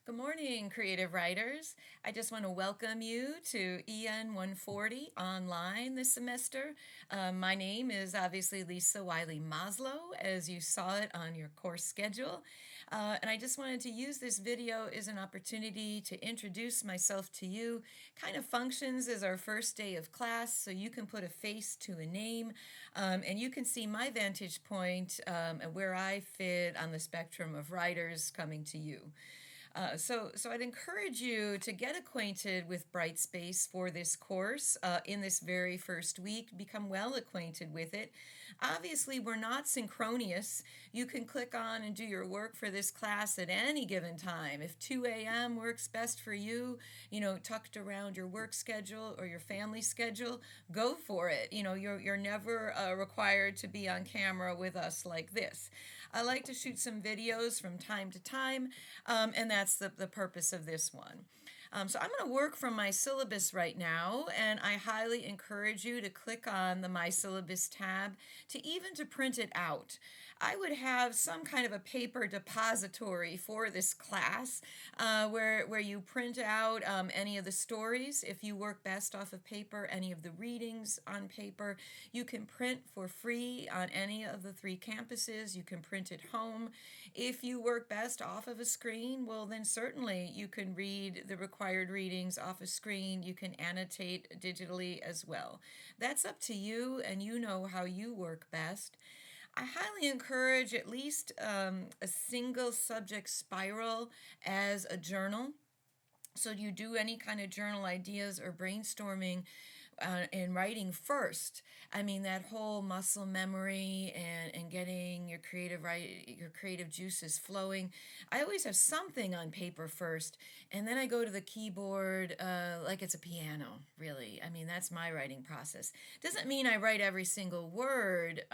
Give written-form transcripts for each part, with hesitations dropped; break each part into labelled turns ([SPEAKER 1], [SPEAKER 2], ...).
[SPEAKER 1] Good morning, creative writers. I just want to welcome you to EN 140 online this semester. My name is obviously Lisa Wiley Maslow, as you saw it on your course schedule. And I just wanted to use this video as an opportunity to introduce myself to you. Kind of functions as our first day of class, so you can put a face to a name, and you can see my vantage point and where I fit on the spectrum of writers coming to you. So I'd encourage you to get acquainted with Brightspace for this course in this very first week. Become well acquainted with it. Obviously, we're not synchronous. You can click on and do your work for this class at any given time. If 2 a.m. works best for you, tucked around your work schedule or your family schedule, go for it. You're never required to be on camera with us like this. I like to shoot some videos from time to time, and that's the purpose of this one. So I'm going to work from my syllabus right now, and I highly encourage you to click on the My Syllabus tab to print it out. I would have some kind of a paper depository for this class where you print out any of the stories. If you work best off of paper, any of the readings on paper, you can print for free on any of the 3 campuses. You can print at home. If you work best off of a screen, well, then certainly you can read the required readings off a screen. You can annotate digitally as well. That's up to you, and you know how you work best. I highly encourage at least a single subject spiral as a journal. So you do any kind of journal ideas or brainstorming in writing first. I mean, that whole muscle memory and getting your creative juices flowing. I always have something on paper first, and then I go to the keyboard like it's a piano, really. I mean, that's my writing process. Doesn't mean I write every single word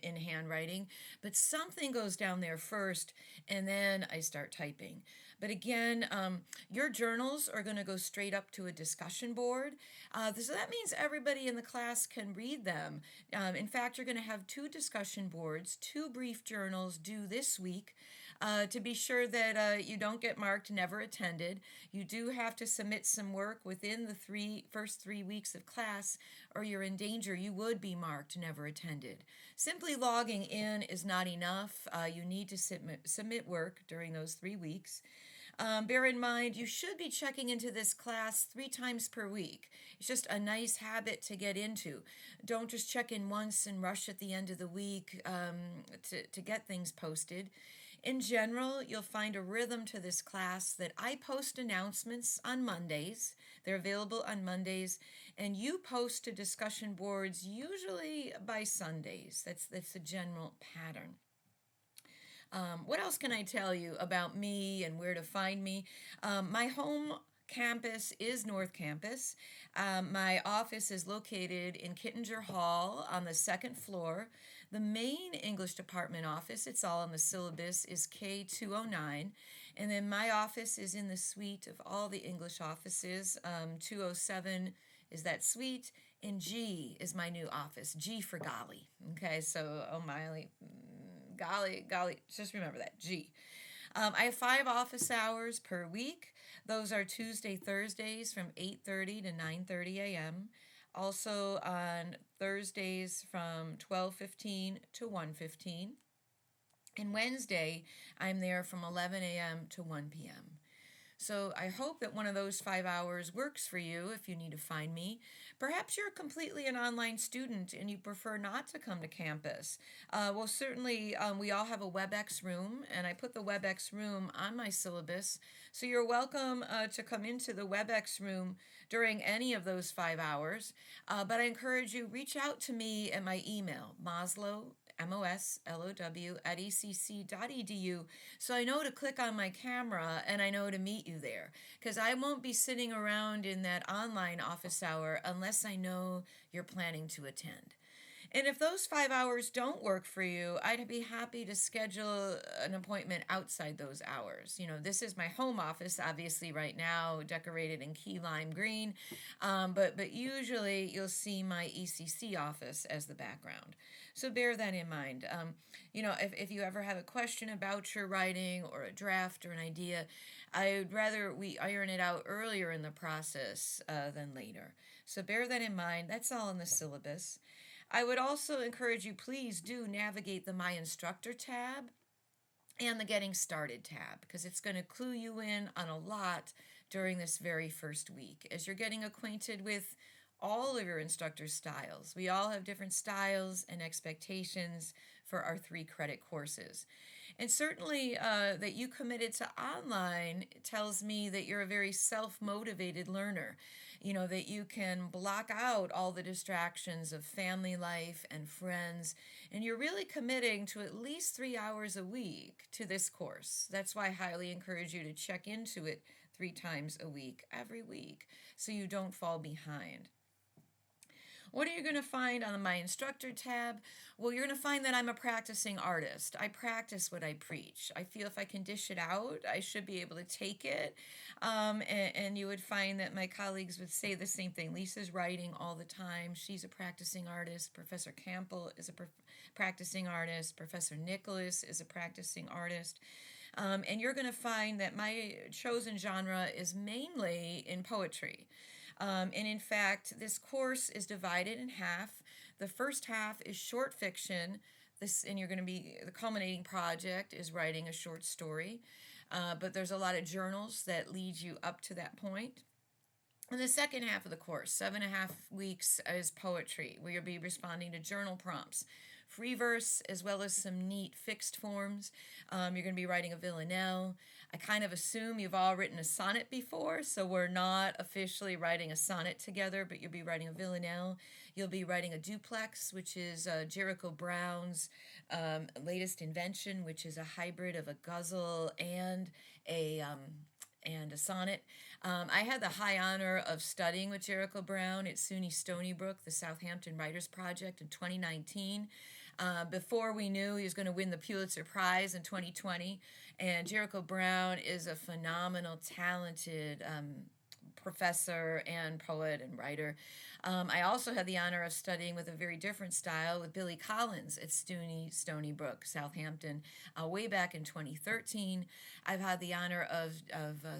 [SPEAKER 1] in handwriting, but something goes down there first, and then I start typing. But again, your journals are going to go straight up to a discussion board. So that means everybody in the class can read them. In fact, you're going to have 2 discussion boards, 2 brief journals due this week to be sure that you don't get marked never attended. You do have to submit some work within the first 3 weeks of class, or you're in danger. You would be marked never attended. Simply logging in is not enough. You need to submit work during those 3 weeks. Bear in mind, you should be checking into this class 3 times per week. It's just a nice habit to get into. Don't just check in once and rush at the end of the week to get things posted. In general, you'll find a rhythm to this class that I post announcements on Mondays. They're available on Mondays, and you post to discussion boards usually by Sundays. That's the general pattern. What else can I tell you about me and where to find me? My home campus is North Campus. My office is located in Kittinger Hall on the 2nd floor. The main English department office, it's all on the syllabus, is K209. And then my office is in the suite of all the English offices. 207 is that suite, and G is my new office. G for golly. Okay, so O'Malley. Golly, just remember that, G. I have 5 office hours per week. Those are Tuesday, Thursdays from 8:30 to 9:30 a.m. Also on Thursdays from 12:15 to 1:15. And Wednesday, I'm there from 11 a.m. to 1 p.m. So I hope that one of those 5 hours works for you if you need to find me. Perhaps you're completely an online student and you prefer not to come to campus. Well, certainly we all have a WebEx room, and I put the WebEx room on my syllabus. So you're welcome to come into the WebEx room during any of those 5 hours. But I encourage you, reach out to me at my email, Maslow, MOSLOW @ecc.edu, so I know to click on my camera and I know to meet you there, because I won't be sitting around in that online office hour unless I know you're planning to attend. And if those 5 hours don't work for you, I'd be happy to schedule an appointment outside those hours. This is my home office, obviously, right now, decorated in key lime green. But usually you'll see my ECC office as the background. So bear that in mind. If you ever have a question about your writing or a draft or an idea, I'd rather we iron it out earlier in the process than later. So bear that in mind. That's all in the syllabus. I would also encourage you, please do navigate the My Instructor tab and the Getting Started tab, because it's going to clue you in on a lot during this very first week as you're getting acquainted with all of your instructor styles. We all have different styles and expectations for our 3-credit courses. And certainly that you committed to online tells me that you're a very self-motivated learner. That you can block out all the distractions of family life and friends, and you're really committing to at least 3 hours a week to this course. That's why I highly encourage you to check into it 3 times a week, every week, so you don't fall behind. What are you going to find on the My Instructor tab? Well, you're going to find that I'm a practicing artist. I practice what I preach. I feel if I can dish it out, I should be able to take it. And you would find that my colleagues would say the same thing. Lisa's writing all the time. She's a practicing artist. Professor Campbell is a practicing artist. Professor Nicholas is a practicing artist. And you're going to find that my chosen genre is mainly in poetry. And in fact, this course is divided in half. The first half is short fiction. And you're going to be, the culminating project is writing a short story. But there's a lot of journals that lead you up to that point. And the second half of the course, 7.5 weeks, is poetry, where you'll be responding to journal prompts, free verse, as well as some neat fixed forms. You're going to be writing a villanelle. I kind of assume you've all written a sonnet before, so we're not officially writing a sonnet together, but you'll be writing a villanelle. You'll be writing a duplex, which is Jericho Brown's latest invention, which is a hybrid of a ghazal and a sonnet. I had the high honor of studying with Jericho Brown at SUNY Stony Brook, the Southampton Writers Project, in 2019. Before we knew he was going to win the Pulitzer Prize in 2020. And Jericho Brown is a phenomenal, talented professor and poet and writer. I also had the honor of studying with a very different style with Billy Collins at SUNY Stony Brook, Southampton, way back in 2013. I've had the honor of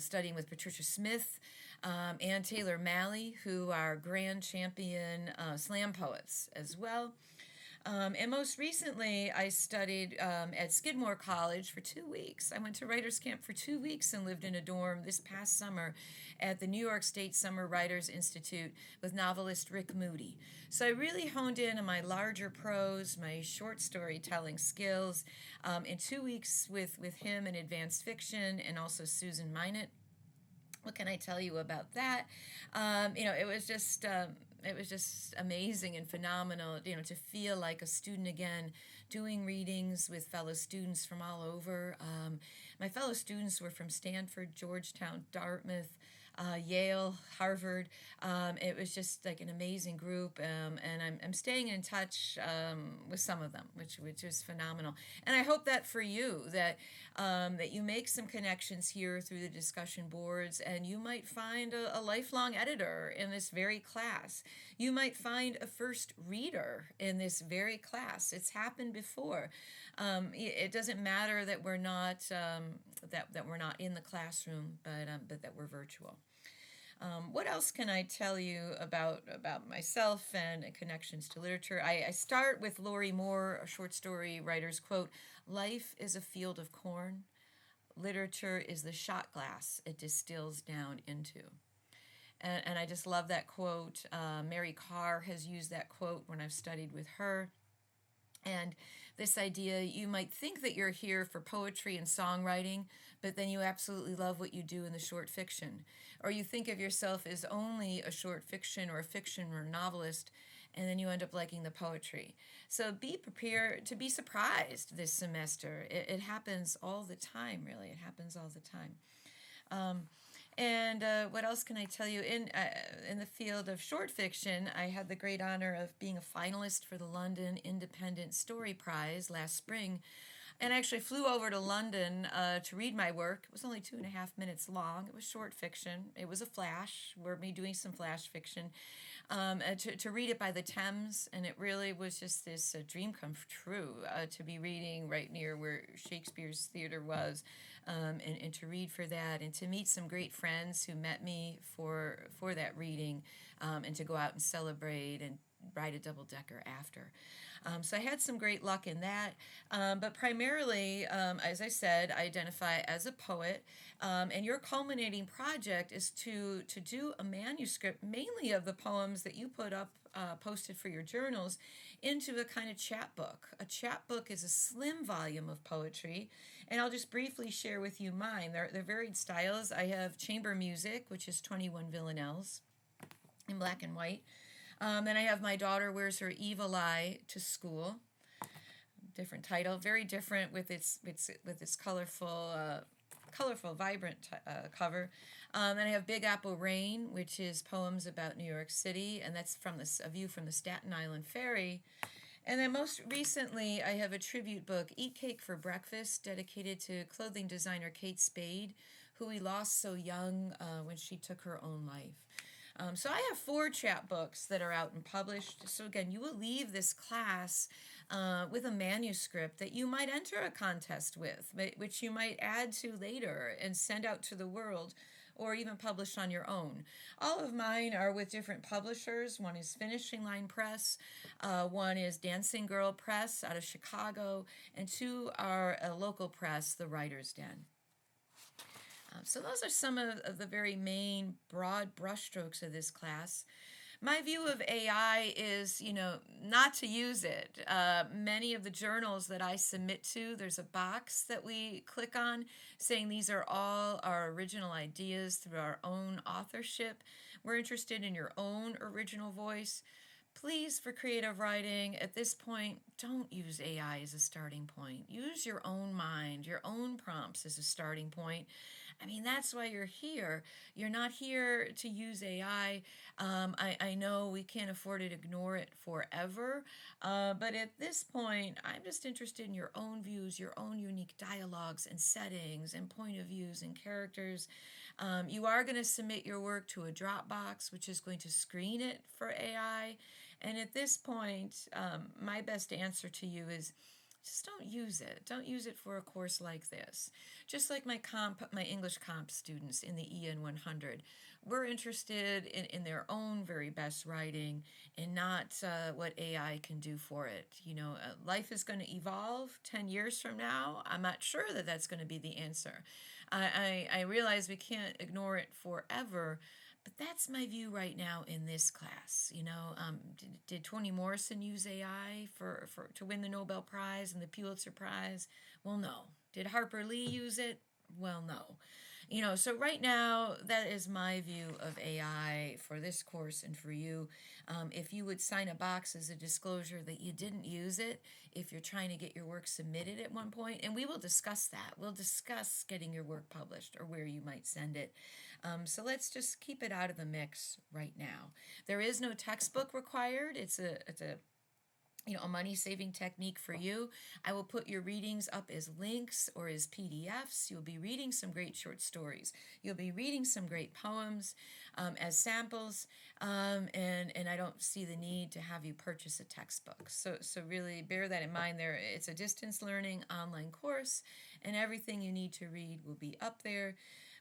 [SPEAKER 1] studying with Patricia Smith and Taylor Malley, who are grand champion slam poets as well. And most recently, I studied at Skidmore College for 2 weeks. I went to writers camp for 2 weeks and lived in a dorm this past summer at the New York State Summer Writers Institute with novelist Rick Moody. So I really honed in on my larger prose, my short storytelling skills in 2 weeks with him in advanced fiction, and also Susan Minot. What can I tell you about that? It was just amazing and phenomenal, to feel like a student again, doing readings with fellow students from all over. My fellow students were from Stanford, Georgetown, Dartmouth, Yale, Harvard. It was just like an amazing group, and I'm staying in touch with some of them, which is phenomenal. And I hope that for you, that you make some connections here through the discussion boards, and you might find a lifelong editor in this very class. You might find a first reader in this very class. It's happened before. It doesn't matter that we're not that we're not in the classroom, but that we're virtual. What else can I tell you about myself and connections to literature? I start with Lori Moore, a short story writer's quote: "Life is a field of corn. Literature is the shot glass it distills down into." And I just love that quote. Mary Carr has used that quote when I've studied with her. And this idea, you might think that you're here for poetry and songwriting, but then you absolutely love what you do in the short fiction. Or you think of yourself as only a short fiction or a fiction or a novelist, and then you end up liking the poetry. So be prepared to be surprised this semester. It happens all the time, really. It happens all the time. And what else can I tell you? In the field of short fiction, I had the great honor of being a finalist for the London Independent Story Prize last spring, and I actually flew over to London to read my work. It was only 2.5 minutes long. It was short fiction. It was a flash. We're me doing some flash fiction, to read it by the Thames, and it really was just this dream come true to be reading right near where Shakespeare's theater was, and to read for that, and to meet some great friends who met me for that reading, and to go out and celebrate and ride a double decker after. So I had some great luck in that. But primarily, as I said, I identify as a poet. And your culminating project is to do a manuscript, mainly of the poems that you put up, posted for your journals, into a kind of chapbook. A chapbook is a slim volume of poetry. And I'll just briefly share with you mine. They're varied styles. I have chamber music, which is 21 villanelles in black and white. Then I have My Daughter Wears Her Evil Eye to School. Different title, very different with its colorful, vibrant cover. Then I have Big Apple Rain, which is poems about New York City, and that's from a view from the Staten Island Ferry. And then most recently, I have a tribute book, Eat Cake for Breakfast, dedicated to clothing designer Kate Spade, who we lost so young when she took her own life. So I have 4 chapbooks that are out and published. So again, you will leave this class with a manuscript that you might enter a contest with, which you might add to later and send out to the world, or even publish on your own. All of mine are with different publishers. One is Finishing Line Press, one is Dancing Girl Press out of Chicago, and 2 are a local press, the Writer's Den. So those are some of the very main broad brushstrokes of this class. My view of AI is, not to use it. Many of the journals that I submit to, there's a box that we click on saying these are all our original ideas through our own authorship. We're interested in your own original voice. Please, for creative writing, at this point, don't use AI as a starting point. Use your own mind, your own prompts as a starting point. I mean, that's why you're here. You're not here to use AI. I know we can't afford to ignore it forever, but at this point, I'm just interested in your own views, your own unique dialogues and settings and point of views and characters. You are going to submit your work to a Dropbox, which is going to screen it for AI. And at this point, my best answer to you is just don't use it. Don't use it for a course like this. Just like my English comp students in the EN 100, we're interested in their own very best writing and not what AI can do for it. Life is going to evolve 10 years from now. I'm not sure that that's going to be the answer. I realize we can't ignore it forever, but that's my view right now in this class. Did Toni Morrison use AI to win the Nobel Prize and the Pulitzer Prize? Well, no. Did Harper Lee use it? Well, no. So right now, that is my view of AI for this course and for you. If you would sign a box as a disclosure that you didn't use it, if you're trying to get your work submitted at one point, and we will discuss that. We'll discuss getting your work published or where you might send it. So let's just keep it out of the mix right now. There is no textbook required. It's a money-saving technique for you. I will put your readings up as links or as PDFs. You'll be reading some great short stories. You'll be reading some great poems as samples, and I don't see the need to have you purchase a textbook. So really bear that in mind there. It's a distance learning online course, and everything you need to read will be up there.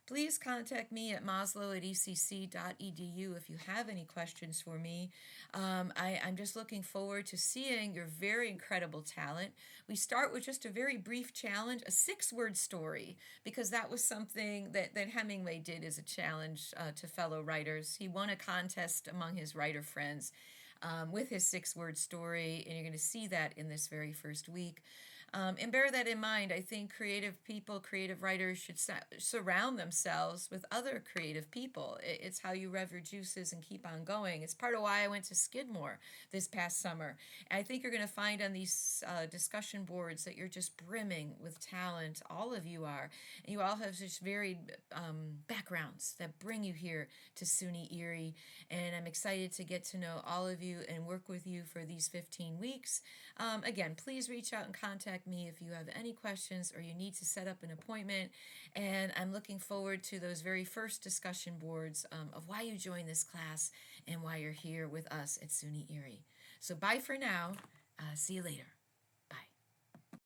[SPEAKER 1] Please contact me at maslow@ecc.edu if you have any questions for me. I'm just looking forward to seeing your very incredible talent. We start with just a very brief challenge, a 6-word story, because that was something that Hemingway did as a challenge to fellow writers. He won a contest among his writer friends with his 6-word story, and you're going to see that in this very first week. And bear that in mind. I think creative people, creative writers should surround themselves with other creative people. It's how you rev your juices and keep on going. It's part of why I went to Skidmore this past summer. And I think you're going to find on these discussion boards that you're just brimming with talent. All of you are. And you all have such varied backgrounds that bring you here to SUNY Erie. And I'm excited to get to know all of you and work with you for these 15 weeks. Again, please reach out and contact me if you have any questions or you need to set up an appointment. And I'm looking forward to those very first discussion boards of why you joined this class and why you're here with us at SUNY Erie. So bye for now. See you later.